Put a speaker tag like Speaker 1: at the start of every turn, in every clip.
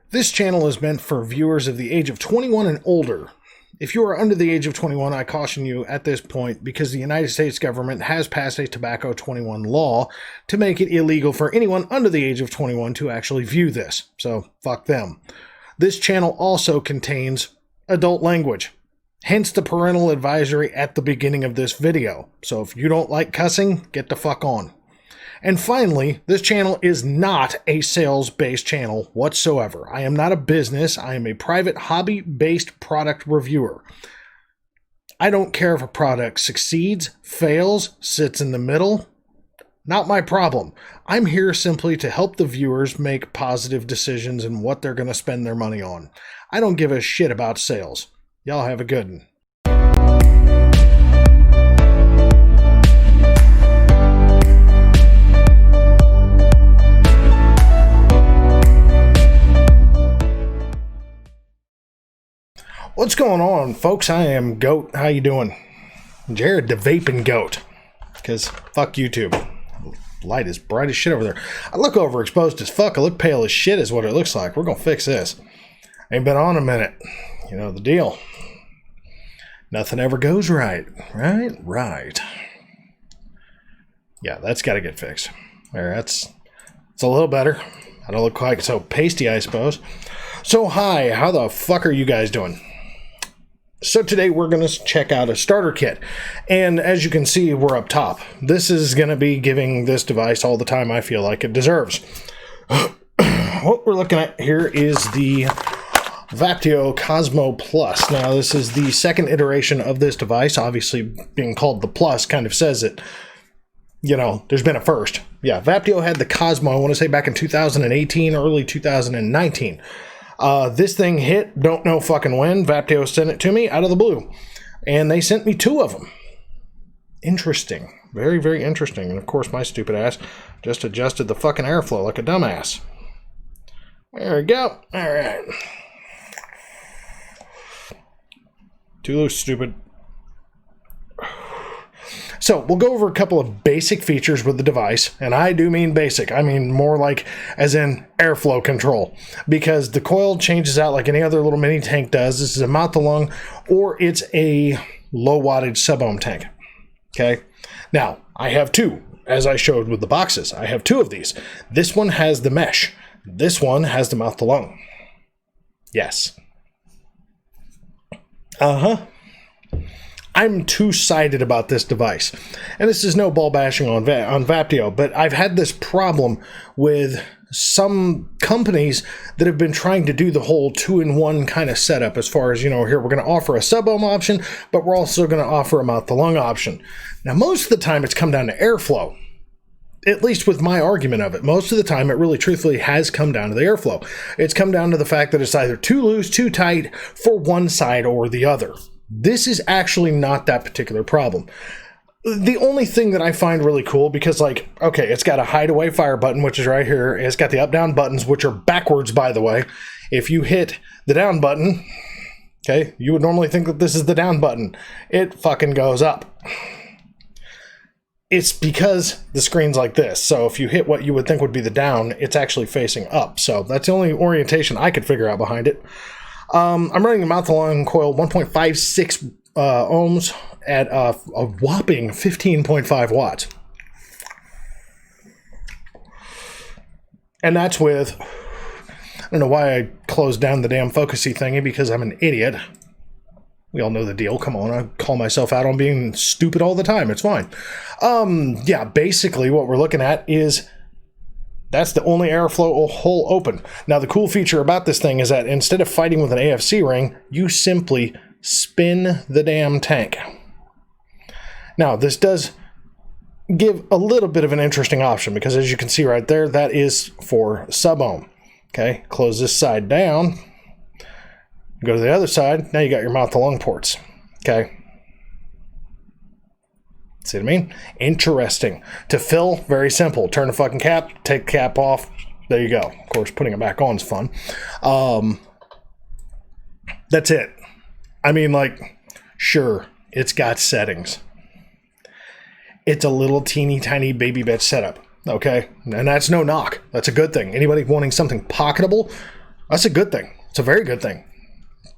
Speaker 1: This channel is meant for viewers of the age of 21 and older. If you are under the age of 21, I caution you at this point because the United States government has passed a tobacco 21 law to make it illegal for anyone under the age of 21 to actually view this. So, fuck them. This channel also contains adult language, hence the parental advisory at the beginning of this video. So if you don't like cussing, get the fuck on. And finally, this channel is not a sales-based channel whatsoever. I am not a business. I am a private hobby-based product reviewer. I don't care if a product succeeds, fails, sits in the middle. Not my problem. I'm here simply to help the viewers make positive decisions in what they're going to spend their money on. I don't give a shit about sales. Y'all have a good one. What's going on, folks? I am Goat. How you doing? Jared the Vaping Goat. Because fuck YouTube. Light is bright as shit over there. I look overexposed as fuck. I look pale as shit is what it looks like. We're going to fix this. Ain't been on a minute. You know the deal. Nothing ever goes right. Right. Yeah, that's got to get fixed. There, it's a little better. I don't look quite so pasty, I suppose. So, hi. How the fuck are you guys doing? So today we're going to check out a starter kit, and as you can see, we're up top. This is going to be giving this device all the time I feel like it deserves. What we're looking at here is the Vaptio Cosmo Plus. Now this is the second iteration of this device. Obviously being called the Plus kind of says it. You know, there's been a first. Yeah, Vaptio had the Cosmo, I want to say back in 2018, early 2019. This thing hit, don't know fucking when. Vaptio sent it to me out of the blue. And they sent me two of them. Interesting. Very, very interesting. And of course, my stupid ass just adjusted the fucking airflow like a dumbass. There we go. Alright. Too loose, stupid. So, we'll go over a couple of basic features with the device, and I do mean basic. I mean more like, as in, airflow control, because the coil changes out like any other little mini tank does. This is a mouth-to-lung, or it's a low-wattage sub-ohm tank, okay? Now, I have two, as I showed with the boxes. I have two of these. This one has the mesh. This one has the mouth-to-lung. Yes. I'm two-sided about this device. And this is no ball bashing on Vaptio, but I've had this problem with some companies that have been trying to do the whole two-in-one kind of setup as far as, you know, here we're going to offer a sub-ohm option, but we're also going to offer a mouth-to-lung option. Now, most of the time it's come down to airflow, at least with my argument of it. Most of the time it really truthfully has come down to the airflow. It's come down to the fact that it's either too loose, too tight for one side or the other. This is actually not that particular problem. The only thing that I find really cool, because like, okay, it's got a hideaway fire button, which is right here. It's got the up-down buttons, which are backwards, by the way. If you hit the down button, okay, you would normally think that this is the down button. It fucking goes up. It's because the screen's like this. So if you hit what you would think would be the down, it's actually facing up. So that's the only orientation I could figure out behind it. I'm running a mouth-to-lung coil 1.56 ohms at a whopping 15.5 watts. And that's with, I don't know why I closed down the damn focusy thingy, because I'm an idiot. We all know the deal. Come on, I call myself out on being stupid all the time. It's fine. Yeah, basically what we're looking at is that's the only airflow hole open. Now, the cool feature about this thing is that instead of fighting with an AFC ring, you simply spin the damn tank. Now, this does give a little bit of an interesting option, because as you can see right there, that is for sub-ohm. Okay, close this side down. Go to the other side. Now you got your mouth-to-lung ports. Okay. See what I mean? Interesting. To fill, very simple. Turn the fucking cap, take the cap off. There you go. Of course, putting it back on is fun. That's it. I mean, like, sure, it's got settings. It's a little teeny tiny baby bitch setup. Okay? And that's no knock. That's a good thing. Anybody wanting something pocketable, That's a good thing. It's a very good thing.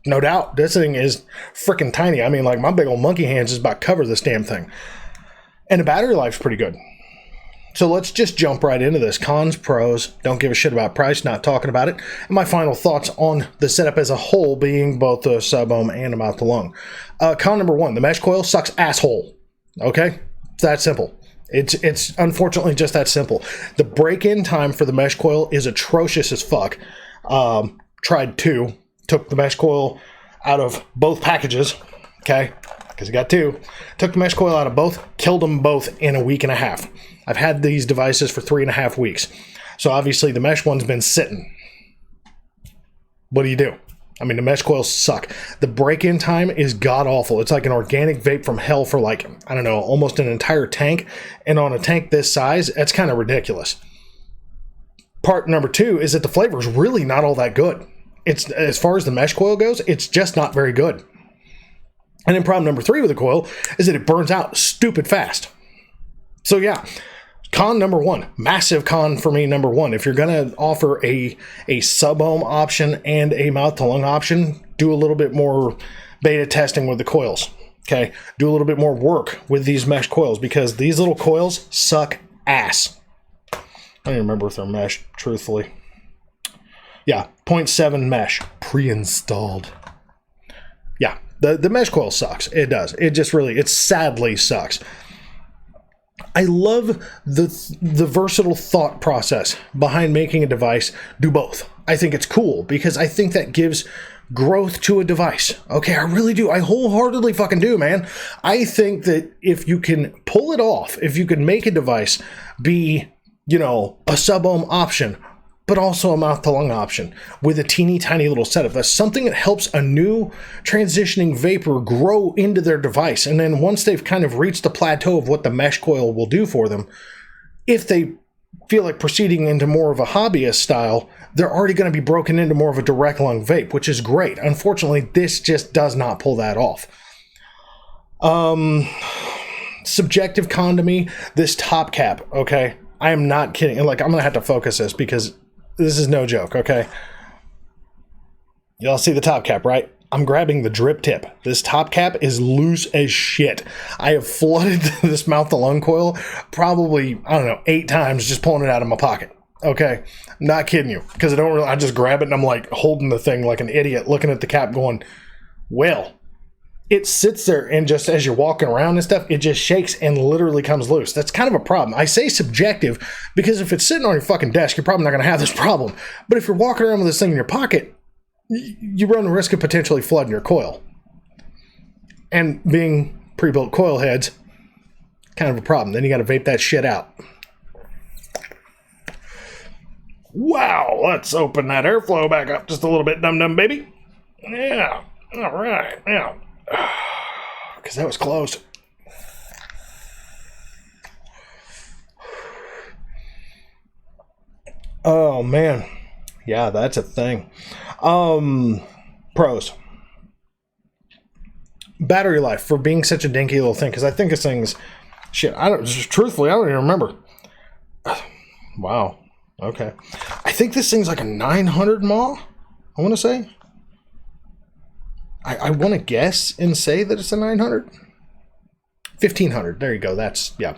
Speaker 1: No doubt. This thing is freaking tiny. I mean, like, my big old monkey hands is about to cover this damn thing. And the battery life's pretty good. So let's just jump right into this. Cons, pros, don't give a shit about price, not talking about it. And my final thoughts on the setup as a whole being both the sub-ohm and a mouth to lung. Con number one, the mesh coil sucks asshole. Okay? It's that simple. It's unfortunately just that simple. The break-in time for the mesh coil is atrocious as fuck. Tried two. Took the mesh coil out of both packages. Okay? Because you got two. Took the mesh coil out of both. Killed them both in a week and a half. I've had these devices for 3.5 weeks. So obviously the mesh one's been sitting. What do you do? I mean, the mesh coils suck. The break-in time is god-awful. It's like an organic vape from hell for, like, I don't know, almost an entire tank. And on a tank this size, that's kind of ridiculous. Part number two is that the flavor is really not all that good. It's, as far as the mesh coil goes, it's just not very good. And then problem number three with the coil is that it burns out stupid fast. So yeah. Con number one, massive con for me, number one. If you're going to offer a sub-ohm option and a mouth-to-lung option, do a little bit more beta testing with the coils, okay? Do a little bit more work with these mesh coils because these little coils suck ass. I don't even remember if they're mesh, truthfully. Yeah, 0.7 mesh, pre-installed. Yeah, the mesh coil sucks. It does. It just really, it sadly sucks. I love the versatile thought process behind making a device do both. I think it's cool because I think that gives growth to a device. Okay, I really do. I wholeheartedly fucking do, man. I think that if you can pull it off, if you can make a device be, you know, a sub-ohm option, but also a mouth-to-lung option with a teeny tiny little setup. That's something that helps a new transitioning vapor grow into their device. And then once they've kind of reached the plateau of what the mesh coil will do for them, if they feel like proceeding into more of a hobbyist style, they're already going to be broken into more of a direct lung vape, which is great. Unfortunately, this just does not pull that off. Subjective con to me, this top cap, okay? I am not kidding. Like, I'm going to have to focus this because this is no joke, okay? Y'all see the top cap, right? I'm grabbing the drip tip. This top cap is loose as shit. I have flooded this mouth-to-lung coil probably, I don't know, 8 times just pulling it out of my pocket. Okay? I'm not kidding you. Because I just grab it and I'm like holding the thing like an idiot, looking at the cap going, well, it sits there and just as you're walking around and stuff, it just shakes and literally comes loose. That's kind of a problem. I say subjective because if it's sitting on your fucking desk, you're probably not going to have this problem. But if you're walking around with this thing in your pocket, you run the risk of potentially flooding your coil. And being pre-built coil heads, kind of a problem. Then you got to vape that shit out. Wow, let's open that airflow back up just a little bit, dum-dum baby. Yeah, all right, yeah. Because that was close. Oh, man. Yeah, that's a thing. Pros. Battery life for being such a dinky little thing. Because I think this thing's... Shit, truthfully, I don't even remember. Wow. Okay. I think this thing's like a 900 mAh, I want to say. I want to guess and say that it's a 900. 1500. There you go. That's, yeah.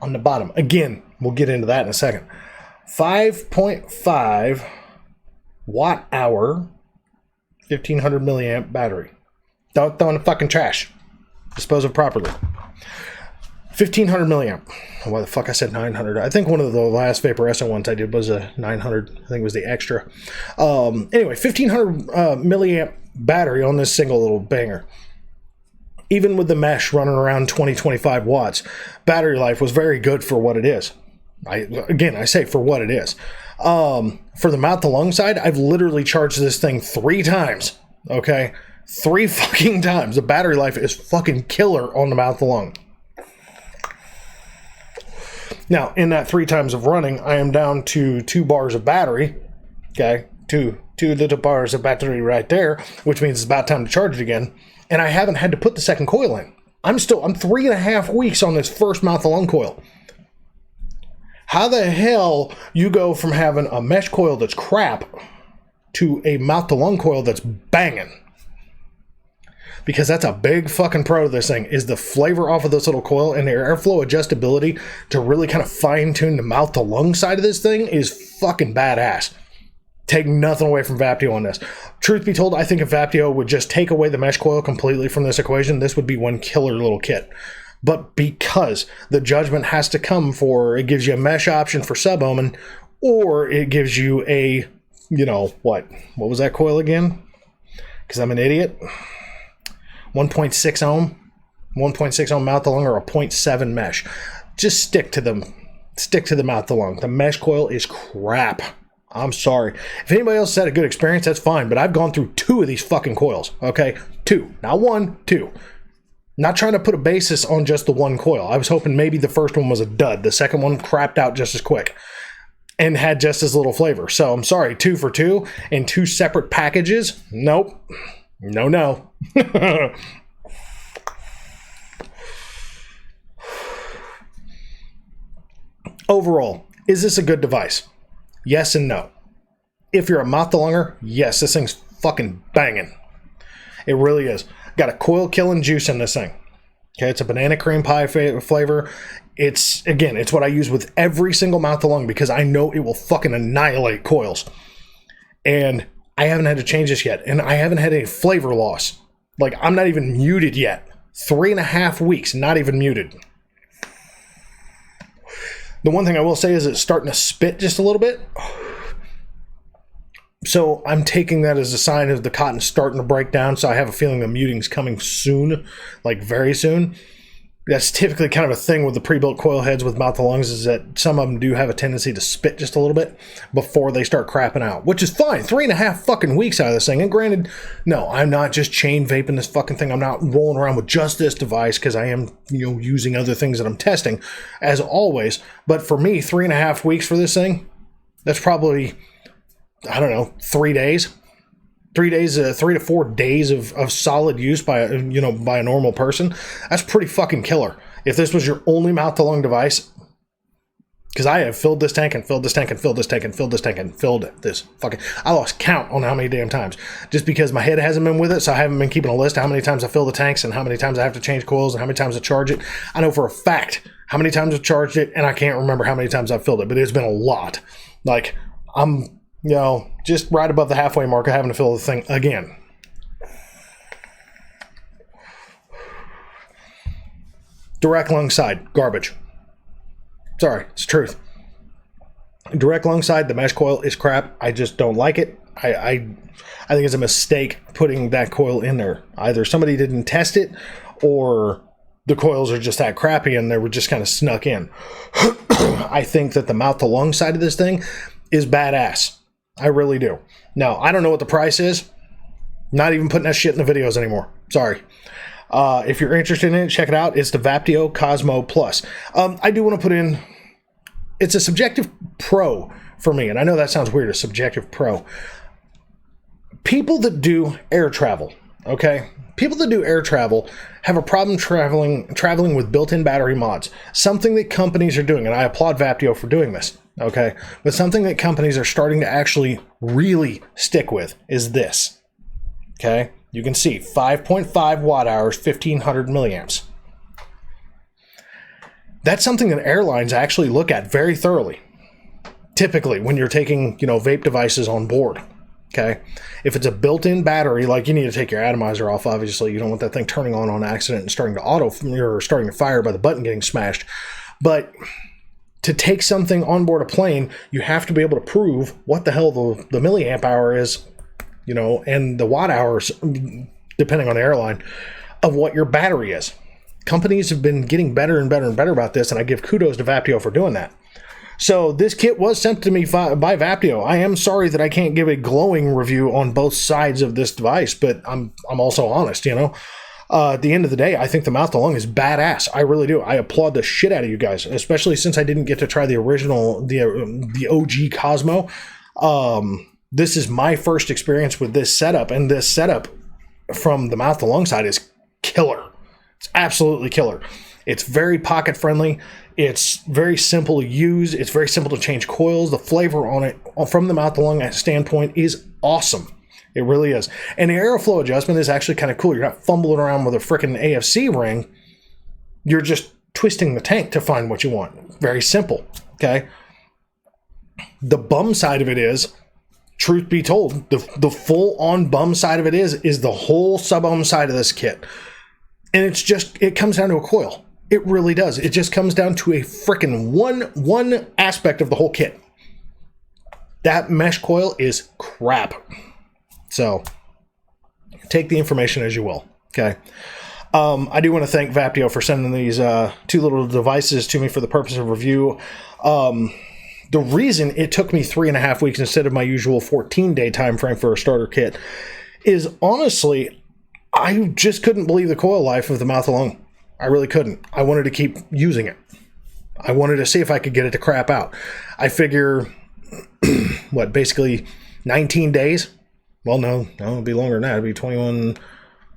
Speaker 1: On the bottom. Again, we'll get into that in a second. 5.5 watt hour, 1500 milliamp battery. Don't throw in the fucking trash. Dispose of properly. 1500 milliamp. Why the fuck I said 900? I think one of the last Vaporesso ones I did was a 900. I think it was the extra. Anyway, 1500 milliamp battery on this single little banger. Even with the mesh running around 20-25 watts, battery life was very good for what it is. I say for what it is. For the mouth-to-lung side, I've literally charged this thing 3 times. Okay? 3 fucking times. The battery life is fucking killer on the mouth-to-lung. Now, in that 3 times of running, I am down to 2 bars of battery. Okay? Two little bars of battery right there, which means it's about time to charge it again. And I haven't had to put the second coil in. I'm 3.5 weeks on this first mouth-to-lung coil. How the hell you go from having a mesh coil that's crap to a mouth-to-lung coil that's banging. Because that's a big fucking pro of this thing, is the flavor off of this little coil and the airflow adjustability to really kind of fine-tune the mouth-to-lung side of this thing is fucking badass. Take nothing away from Vaptio on this. Truth be told, I think if Vaptio would just take away the mesh coil completely from this equation, this would be one killer little kit. But because the judgment has to come for, it gives you a mesh option for sub-ohming, or it gives you a, you know, what was that coil again? Because I'm an idiot. 1.6 ohm, 1.6 ohm mouth to lung, or a 0.7 mesh. Just stick to the mouth to lung. The mesh coil is crap. I'm sorry. If anybody else had a good experience, that's fine. But I've gone through 2 of these fucking coils. Okay, 2, not 1, 2. Not trying to put a basis on just the one coil. I was hoping maybe the first one was a dud. The second one crapped out just as quick and had just as little flavor. So I'm sorry, 2 for 2 in 2 separate packages. Nope. No. Overall, is this a good device? Yes and no. If you're a mouth-to-lunger, yes, this thing's fucking banging. It really is. Got a coil-killing juice in this thing. Okay, it's a banana cream pie flavor. It's what I use with every single mouth-to-lung because I know it will fucking annihilate coils. And I haven't had to change this yet. And I haven't had any flavor loss. Like, I'm not even muted yet. 3.5 weeks, not even muted. The one thing I will say is it's starting to spit just a little bit. So I'm taking that as a sign of the cotton starting to break down. So I have a feeling the muting's coming soon, like very soon. That's typically kind of a thing with the pre-built coil heads with mouth-to-lungs, is that some of them do have a tendency to spit just a little bit before they start crapping out, which is fine. 3.5 fucking weeks out of this thing. And granted, no, I'm not just chain vaping this fucking thing. I'm not rolling around with just this device because I am, using other things that I'm testing, as always. But for me, 3.5 weeks for this thing, that's probably, I don't know, 3 days. 3 days, 3 to 4 days of solid use by a normal person. That's pretty fucking killer. If this was your only mouth to lung device, because I have filled this tank and filled this tank and filled this tank and filled this tank and filled this fucking, I lost count on how many damn times, just because my head hasn't been with it. So I haven't been keeping a list of how many times I fill the tanks and how many times I have to change coils and how many times I charge it. I know for a fact how many times I've charged it, and I can't remember how many times I've filled it, but it's been a lot. Like, I'm just right above the halfway mark of having to fill the thing again. Direct lung side, garbage. Sorry, it's the truth. Direct lung side, the mesh coil is crap. I just don't like it. I think it's a mistake putting that coil in there. Either somebody didn't test it, or the coils are just that crappy and they were just kind of snuck in. I think that the mouth to lung side of this thing is badass. I really do. Now, I don't know what the price is. Not even putting that shit in the videos anymore. Sorry. If you're interested in it, check it out. It's the Vaptio Cosmo Plus. I do want to put in, it's a subjective pro for me, and I know that sounds weird, a subjective pro. People that do air travel, okay? People that do air travel have a problem traveling with built-in battery mods. Something that companies are doing, and I applaud Vaptio for doing this. Okay, but something that companies are starting to actually really stick with is this. Okay, you can see 5.5 watt hours, 1500 milliamps. That's something that airlines actually look at very thoroughly. Typically, when you're taking, vape devices on board. Okay, if it's a built-in battery, like, you need to take your atomizer off. Obviously, you don't want that thing turning on accident and starting to fire by the button getting smashed. But to take something on board a plane, you have to be able to prove what the hell the milliamp hour is, and the watt hours, depending on the airline, of what your battery is. Companies have been getting better and better and better about this, and I give kudos to Vaptio for doing that. So this kit was sent to me by Vaptio. I am sorry that I can't give a glowing review on both sides of this device, but I'm also honest, At the end of the day, I think the mouth to lung is badass. I really do. I applaud the shit out of you guys, especially since I didn't get to try the original, the OG Cosmo. This is my first experience with this setup, and this setup from the mouth to lung side is killer. It's absolutely killer. It's very pocket friendly. It's very simple to use. It's very simple to change coils. The flavor on it from the mouth to lung standpoint is awesome. It really is. And the airflow adjustment is actually kind of cool. You're not fumbling around with a freaking AFC ring. You're just twisting the tank to find what you want. Very simple. Okay. The bum side of it is, truth be told, the full on bum side of it is the whole sub ohm side of this kit. And it comes down to a coil. It really does. It just comes down to a freaking one aspect of the whole kit. That mesh coil is crap. So take the information as you will. Okay. I do want to thank Vaptio for sending these two little devices to me for the purpose of review. The reason it took me 3.5 weeks instead of my usual 14-day time frame for a starter kit is honestly, I just couldn't believe the coil life of the mouth to lung. I really couldn't. I wanted to keep using it. I wanted to see if I could get it to crap out. I figure, basically 19 days? Well, no, it'd be longer than that. It'd be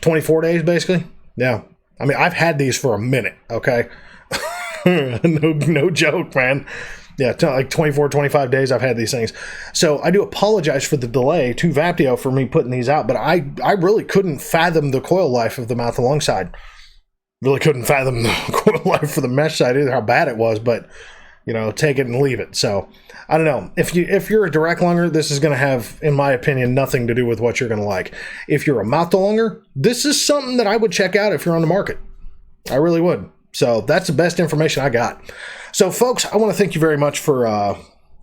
Speaker 1: 24 days, basically. Yeah. I mean, I've had these for a minute, okay? No joke, man. Yeah, like 24, 25 days I've had these things. So I do apologize for the delay to Vaptio for me putting these out, but I really couldn't fathom the coil life of the mouth to lung side. Really couldn't fathom the coil life for the mesh side either, how bad it was, but, take it and leave it. So, I don't know. If you're a direct lunger, this is going to have, in my opinion, nothing to do with what you're going to like. If you're a mouth to lunger, this is something that I would check out if you're on the market. I really would. So that's the best information I got. So, folks, I want to thank you very much for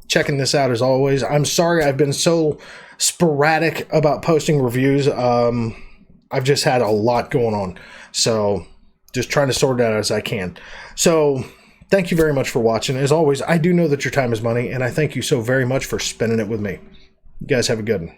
Speaker 1: checking this out as always. I'm sorry I've been so sporadic about posting reviews. I've just had a lot going on. So, just trying to sort it out as I can. So, thank you very much for watching. As always, I do know that your time is money, and I thank you so very much for spending it with me. You guys have a good one.